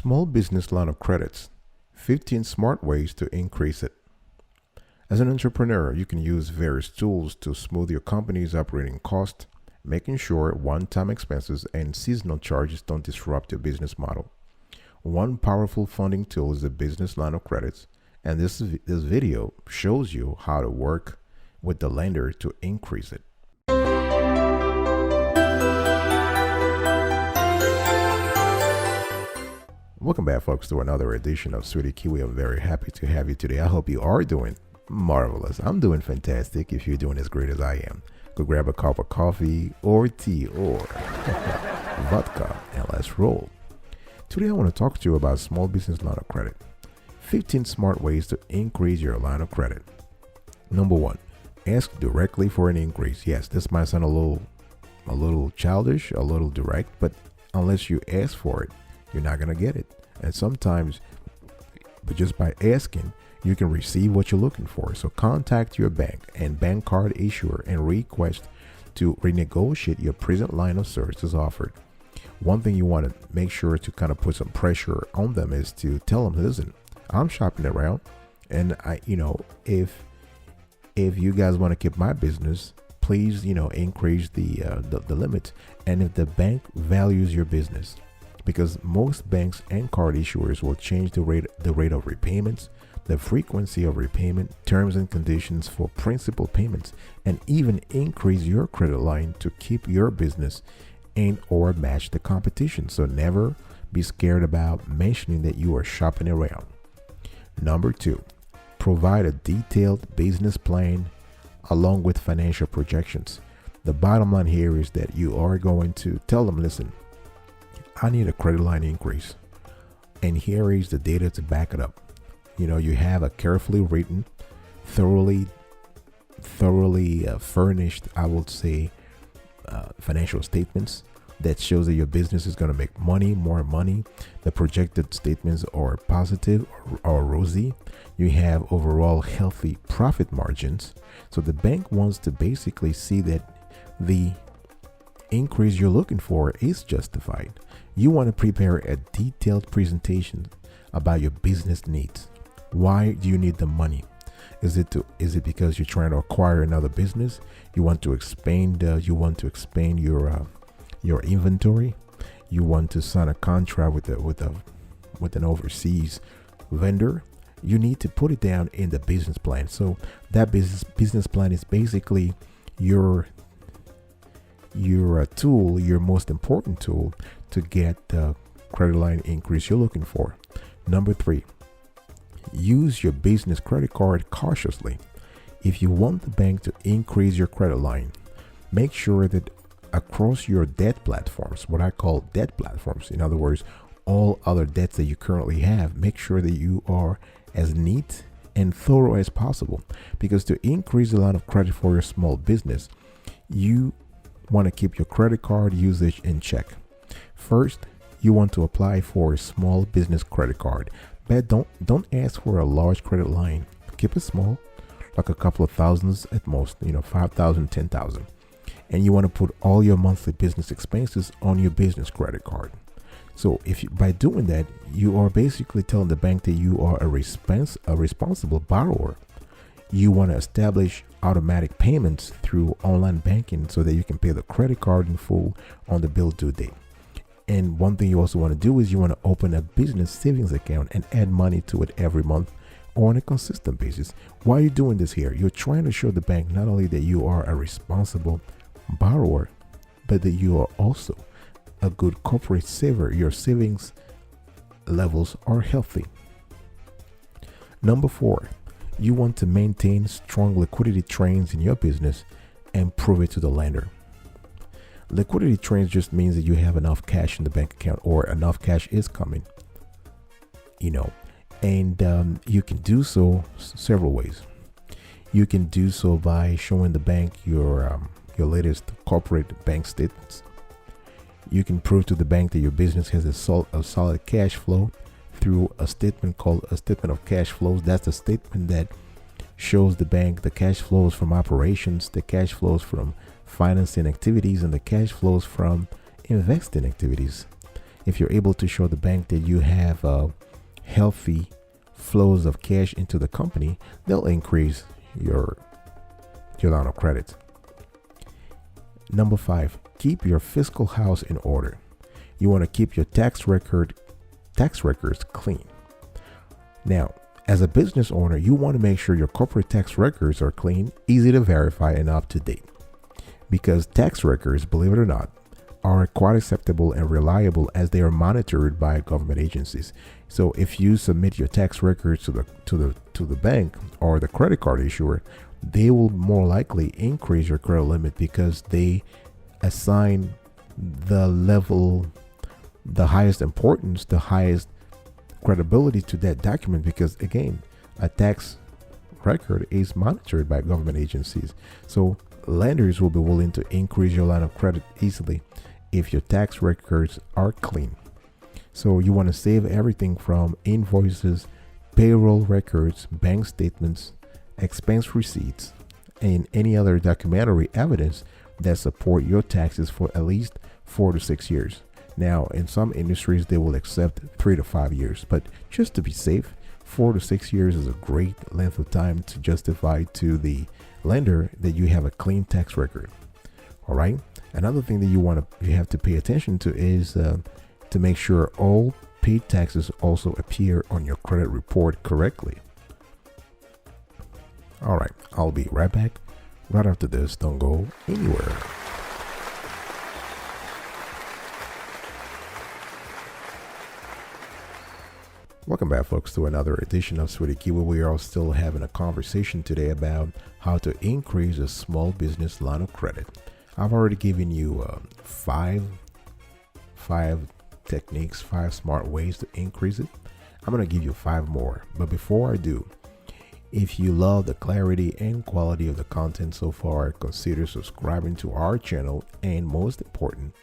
Small business line of credits, 15 smart ways to increase it. As an entrepreneur, you can use various tools to smooth your company's operating cost, making sure one-time expenses and seasonal charges don't disrupt your business model. One powerful funding tool is the business line of credits, and this video shows you how to work with the lender to increase it. Welcome back, folks, to another edition of Sweetie Kiwi. I'm very happy to have you today. I hope you are doing marvelous. I'm doing fantastic. If you're doing as great as I am, go grab a cup of coffee or tea or vodka and let's roll. Today I want to talk to you about small business line of credit. 15 smart ways to increase your line of credit. Number 1, ask directly for an increase. Yes, this might sound a little childish, a little direct, but unless you ask for it, you're not going to get it. And sometimes, but just by asking, you can receive what you're looking for. So contact your bank and bank card issuer and request to renegotiate your present line of services offered. One thing you want to make sure to kind of put some pressure on them is to tell them, listen, I'm shopping around, and if you guys want to keep my business, please, increase the limit. And if the bank values your business, because most banks and card issuers will change the rate of repayments, the frequency of repayment, terms and conditions for principal payments, and even increase your credit line to keep your business and or match the competition. So never be scared about mentioning that you are shopping around. Number 2, provide a detailed business plan along with financial projections. The bottom line here is that you are going to tell them, listen, I need a credit line increase, and here is the data to back it up. You have a carefully written, thoroughly furnished, I would say, financial statements that shows that your business is going to make more money. The projected statements are positive or rosy. You have overall healthy profit margins. So the bank wants to basically see that the increase you're looking for is justified. You want to prepare a detailed presentation about your business needs. Why do you need the money? Is it because you're trying to acquire another business? You want to expand your inventory. You want to sign a contract with an overseas vendor. You need to put it down in the business plan. So that business plan is basically your tool, your most important tool to get the credit line increase you're looking for. Number 3, use your business credit card cautiously. If you want the bank to increase your credit line, make sure that across your debt platforms, what I call debt platforms, in other words, all other debts that you currently have, make sure that you are as neat and thorough as possible. Because to increase the line of credit for your small business, you want to keep your credit card usage in check. First, you want to apply for a small business credit card, but don't ask for a large credit line. Keep it small, like a couple of thousands at most, 5,000, 10,000. And you want to put all your monthly business expenses on your business credit card. So by doing that, you are basically telling the bank that you are a responsible borrower. You want to establish automatic payments through online banking so that you can pay the credit card in full on the bill due date. And one thing you also want to do is you want to open a business savings account and add money to it every month or on a consistent basis. Why are you doing this here? You're trying to show the bank not only that you are a responsible borrower, but that you are also a good corporate saver. Your savings levels are healthy. Number 4, you want to maintain strong liquidity trains in your business and prove it to the lender. Liquidity trains just means that you have enough cash in the bank account or enough cash is coming, and you can do so several ways. You can do so by showing the bank your latest corporate bank statements. You can prove to the bank that your business has a solid cash flow through a statement called a statement of cash flows. That's a statement that shows the bank the cash flows from operations, the cash flows from financing activities, and the cash flows from investing activities. If you're able to show the bank that you have healthy flows of cash into the company, they'll increase your line of credit. Number 5, keep your fiscal house in order. You want to keep your tax records clean. Now, as a business owner, you want to make sure your corporate tax records are clean, easy to verify, and up to date. Because tax records, believe it or not, are quite acceptable and reliable as they are monitored by government agencies. So if you submit your tax records to the bank or the credit card issuer, they will more likely increase your credit limit because they assign the highest importance, the highest credibility to that document, because again, a tax record is monitored by government agencies. So lenders will be willing to increase your line of credit easily if your tax records are clean. So you want to save everything from invoices, payroll records, bank statements, expense receipts, and any other documentary evidence that support your taxes for at least 4 to 6 years. Now, in some industries, they will accept 3 to 5 years, but just to be safe, 4 to 6 years is a great length of time to justify to the lender that you have a clean tax record. All right. Another thing that you have to pay attention to is to make sure all paid taxes also appear on your credit report correctly. All right, I'll be right back right after this. Don't go anywhere. Welcome back, folks, to another edition of Sweetie Kiwi. We are still having a conversation today about how to increase a small business line of credit. I've already given you five techniques, 5 smart ways to increase it. I'm going to give you 5 more. But before I do, if you love the clarity and quality of the content so far, consider subscribing to our channel, and most important,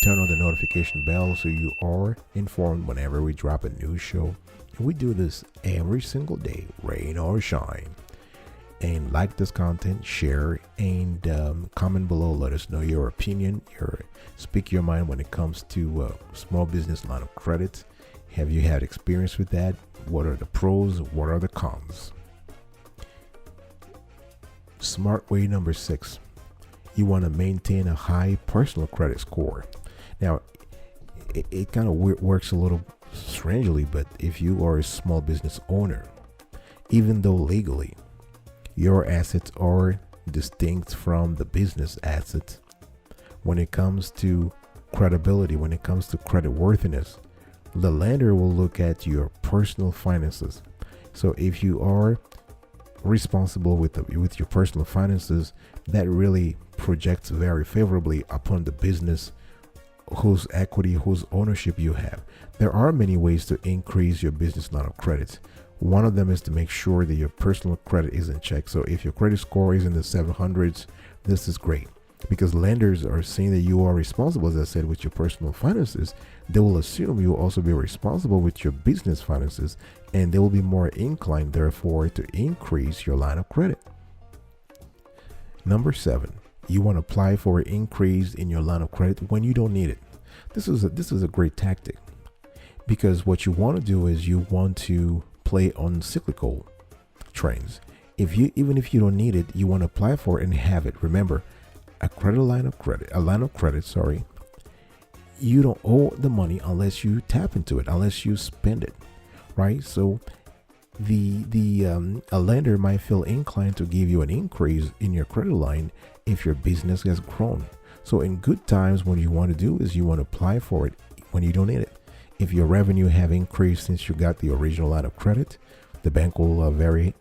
turn on the notification bell so you are informed whenever we drop a new show. And we do this every single day, rain or shine. And like this content, share, and comment below. Let us know your opinion. Speak your mind when it comes to small business line of credit. Have you had experience with that? What are the pros? What are the cons? Smart way number 6. You want to maintain a high personal credit score. Now, it kind of works a little strangely, but if you are a small business owner, even though legally your assets are distinct from the business assets, when it comes to credibility, when it comes to credit worthiness, the lender will look at your personal finances. So if you are responsible with your personal finances, that really projects very favorably upon the business whose equity, whose ownership you have. There are many ways to increase your business line of credit. One of them is to make sure that your personal credit is in check. So if your credit score is in the 700s, this is great, because lenders are seeing that you are responsible, as I said, with your personal finances. They will assume you will also be responsible with your business finances, and they will be more inclined, therefore, to increase your line of credit. Number 7, you want to apply for an increase in your line of credit when you don't need it. This is a great tactic, because what you want to do is you want to play on cyclical trends. Even if you don't need it, you want to apply for it and have it. Remember, a line of credit, you don't owe the money unless you tap into it, unless you spend it, right? So a lender might feel inclined to give you an increase in your credit line if your business has grown. So in good times, what you want to do is you want to apply for it when you don't need it. If your revenue have increased since you got the original line of credit, the bank will very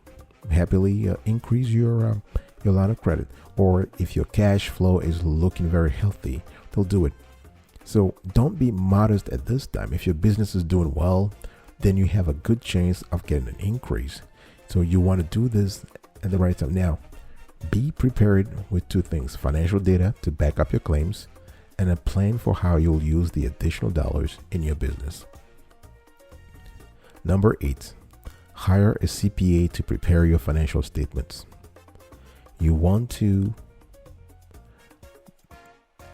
happily increase your line of credit. Or if your cash flow is looking very healthy, they'll do it. So don't be modest at this time. If your business is doing well, then you have a good chance of getting an increase. So you want to do this at the right time. Now, be prepared with 2 things: financial data to back up your claims, and a plan for how you'll use the additional dollars in your business. Number 8, hire a CPA to prepare your financial statements. You want to,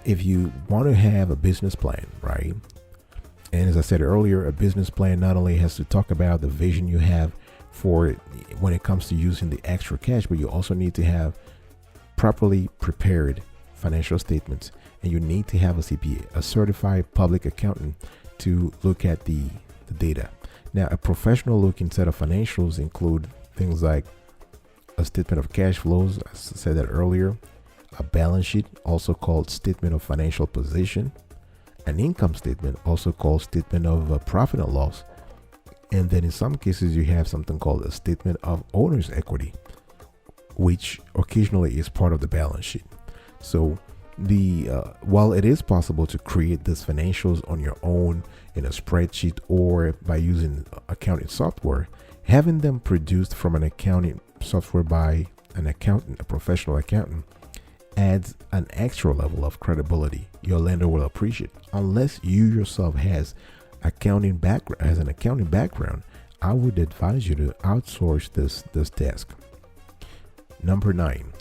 if you want to have a business plan, right? And as I said earlier, a business plan not only has to talk about the vision you have for it when it comes to using the extra cash, but you also need to have properly prepared financial statements, and you need to have a CPA, a certified public accountant, to look at the data. Now, a professional looking set of financials include things like a statement of cash flows, as I said that earlier, a balance sheet, also called statement of financial position, an income statement, also called statement of profit and loss, and then in some cases you have something called a statement of owner's equity, which occasionally is part of the balance sheet. So while it is possible to create these financials on your own in a spreadsheet or by using accounting software, having them produced from an accounting software by an accountant, a professional accountant, adds an extra level of credibility your lender will appreciate. Unless you yourself has an accounting background, I would advise you to outsource this task. Number 9,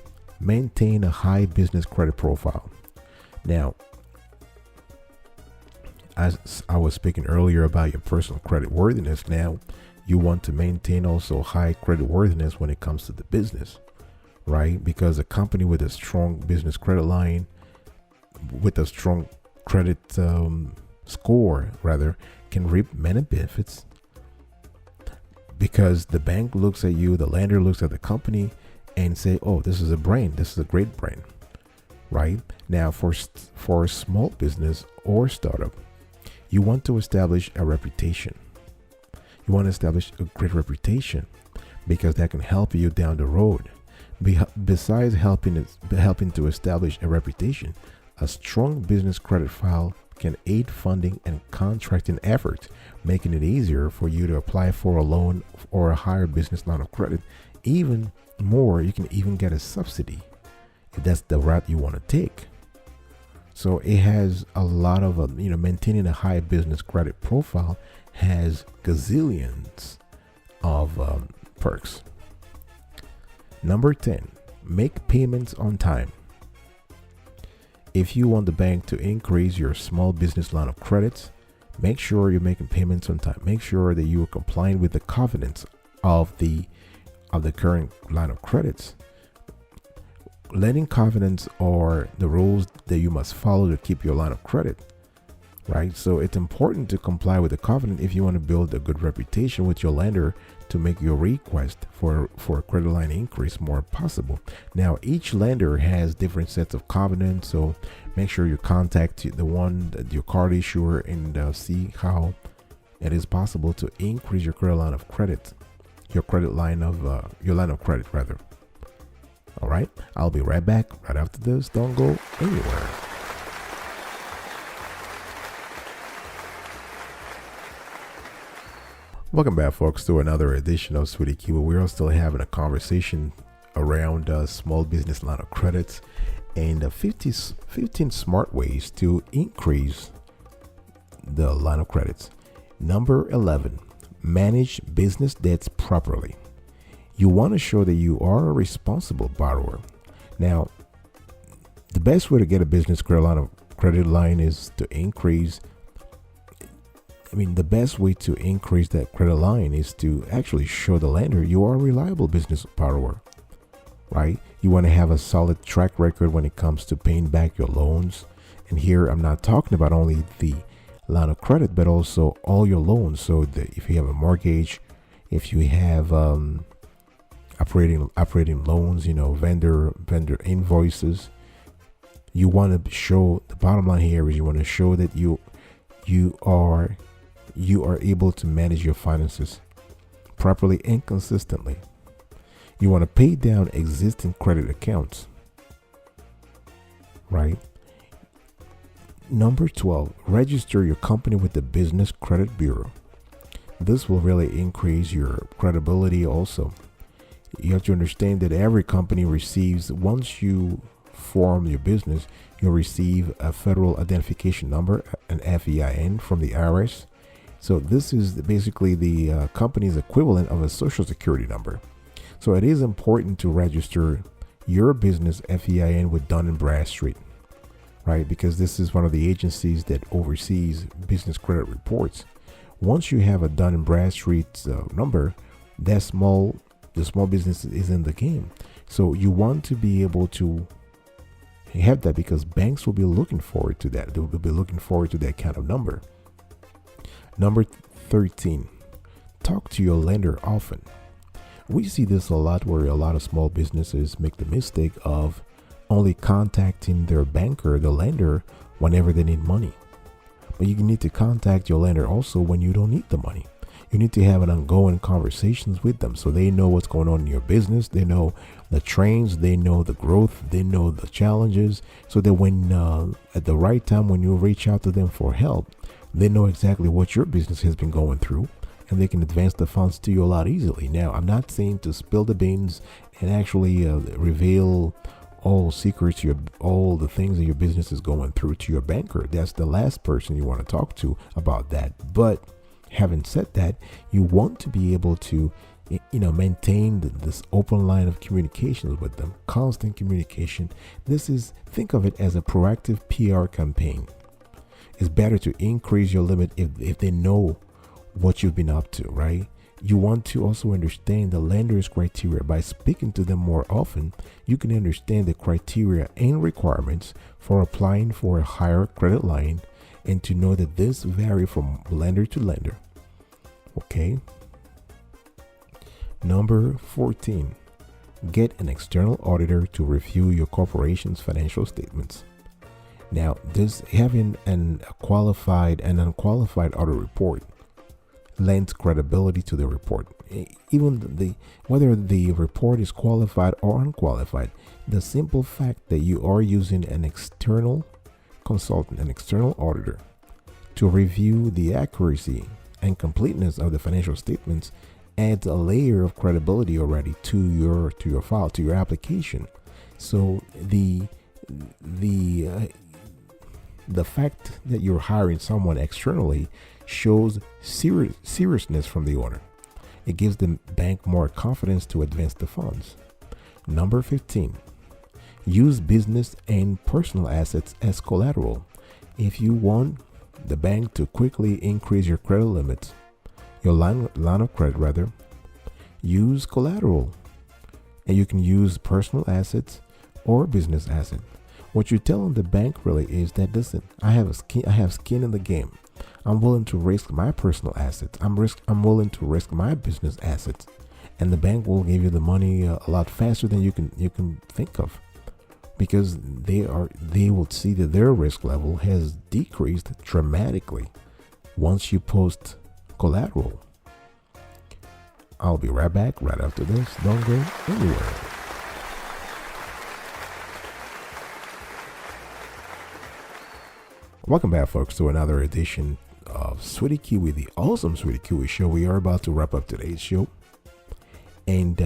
maintain a high business credit profile. Now, as I was speaking earlier about your personal credit worthiness, now you want to maintain also high credit worthiness when it comes to the business, right? Because a company with a strong business credit line, with a strong credit score rather, can reap many benefits, because the bank looks at you, the lender looks at the company and say, oh, this is a brand, this is a great brand, right? Now, for a small business or startup, you want to establish a reputation. You want to establish a great reputation, because that can help you down the road. Besides helping to establish a reputation, a strong business credit file can aid funding and contracting efforts, making it easier for you to apply for a loan or a higher business line of credit. Even more, you can even get a subsidy if that's the route you want to take. So it has a lot of, maintaining a high business credit profile has gazillions of perks. Number 10, make payments on time. If you want the bank to increase your small business line of credits, make sure you're making payments on time. Make sure that you are complying with the covenants of the current line of credits. Lending covenants are the rules that you must follow to keep your line of credit, right? So it's important to comply with the covenant if you want to build a good reputation with your lender to make your request for a credit line increase more possible. Now, each lender has different sets of covenants, so make sure you contact your card issuer and see how it is possible to increase your credit line of credit, your line of credit rather. All right, I'll be right back right after this. Don't go anywhere. Welcome back, folks, to another edition of Sweetie Kiwi. We're still having a conversation around small business line of credits and 15 smart ways to increase the line of credits. Number 11, manage business debts properly. You want to show that you are a responsible borrower. Now, the best way to get a business credit line is to increase. The best way to increase that credit line is to actually show the lender you are a reliable business borrower, right? You want to have a solid track record when it comes to paying back your loans. And here I'm not talking about only the line of credit, but also all your loans. So that if you have a mortgage, if you have operating loans, vendor invoices, you want to show, the bottom line here is you want to show that you are able to manage your finances properly and consistently. You want to pay down existing credit accounts, right? Number 12, register your company with the Business Credit Bureau. This will really increase your credibility also. You have to understand that every company receives, once you form your business, you'll receive a federal identification number, an FEIN from the IRS. So this is basically the company's equivalent of a social security number. So it is important to register your business FEIN with Dun & Bradstreet, right? Because this is one of the agencies that oversees business credit reports. Once you have a Dun and Bradstreet number, the small business is in the game. So you want to be able to have that, because banks will be looking forward to that. They will be looking forward to that kind of number. Number 13, talk to your lender often. We see this a lot, where a lot of small businesses make the mistake of only contacting their banker, the lender, whenever they need money. But you need to contact your lender also when you don't need the money. You need to have an ongoing conversations with them, so they know what's going on in your business. They know the trends, they know the growth, they know the challenges, so that when at the right time, when you reach out to them for help, they know exactly what your business has been going through, and they can advance the funds to you a lot easily. Now, I'm not saying to spill the beans and actually reveal all secrets, all the things that your business is going through to your banker. That's the last person you want to talk to about that. But having said that, you want to be able to, maintain this open line of communications with them, constant communication. Think of it as a proactive PR campaign. It's better to increase your limit if they know what you've been up to, right? You want to also understand the lender's criteria. By speaking to them more often, you can understand the criteria and requirements for applying for a higher credit line, and to know that this vary from lender to lender. Okay. Number 14, get an external auditor to review your corporation's financial statements. Now, this having a qualified and unqualified audit report lends credibility to the report. Even whether the report is qualified or unqualified, the simple fact that you are using an external consultant, an external auditor, to review the accuracy and completeness of the financial statements adds a layer of credibility already to your file, to your application. So the fact that you're hiring someone externally shows seriousness from the owner. It gives the bank more confidence to advance the funds. Number 15, use business and personal assets as collateral. If you want the bank to quickly increase your credit limits, your line of credit rather, use collateral. And you can use personal assets or business asset. What you're telling the bank really is that, listen, I have skin in the game. I'm willing to risk my personal assets. I'm willing to risk my business assets, and the bank will give you the money a lot faster than you can think of, because they will see that their risk level has decreased dramatically once you post collateral. I'll be right back right after this. Don't go anywhere. Welcome back, folks, to another edition of Sweetie Kiwi, the awesome Sweetie Kiwi show. We are about to wrap up today's show. And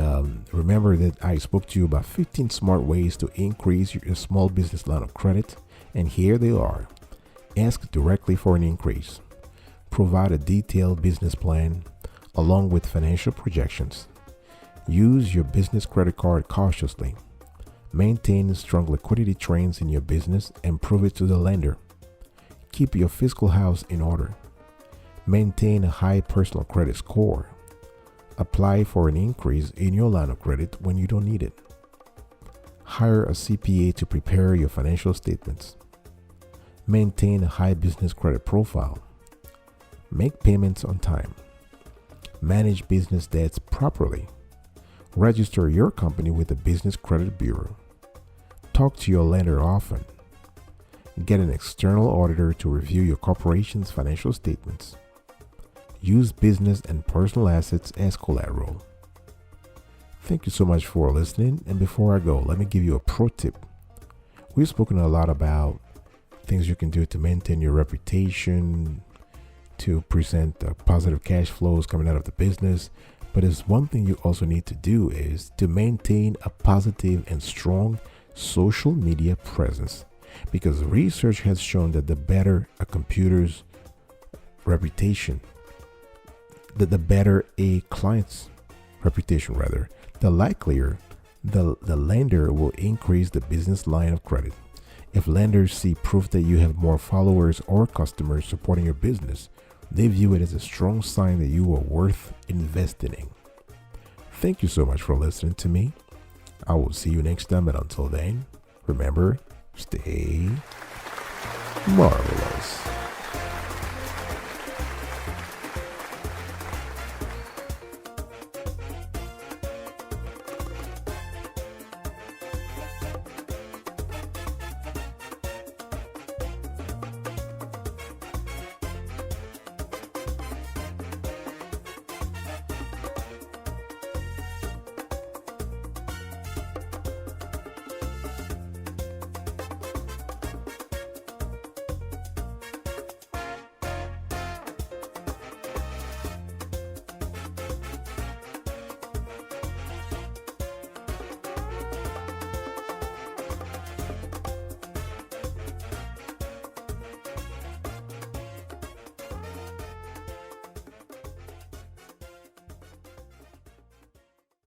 remember that I spoke to you about 15 smart ways to increase your small business line of credit. And here they are. Ask directly for an increase. Provide a detailed business plan along with financial projections. Use your business credit card cautiously. Maintain strong liquidity trends in your business and prove it to the lender. Keep your fiscal house in order. Maintain a high personal credit score. Apply for an increase in your line of credit when you don't need it. Hire a CPA to prepare your financial statements. Maintain a high business credit profile. Make payments on time. Manage business debts properly. Register your company with the Business Credit Bureau. Talk to your lender often. Get an external auditor to review your corporation's financial statements. Use business and personal assets as collateral. Thank you so much for listening. And before I go, let me give you a pro tip. We've spoken a lot about things you can do to maintain your reputation, to present positive cash flows coming out of the business. But there's one thing you also need to do is to maintain a positive and strong social media presence. Because research has shown that the better a computer's reputation, the better a client's reputation rather, the likelier the lender will increase the business line of credit. If lenders see proof that you have more followers or customers supporting your business, they view it as a strong sign that you are worth investing in. Thank you so much for listening to me. I will see you next time, and until then, remember, stay marvelous.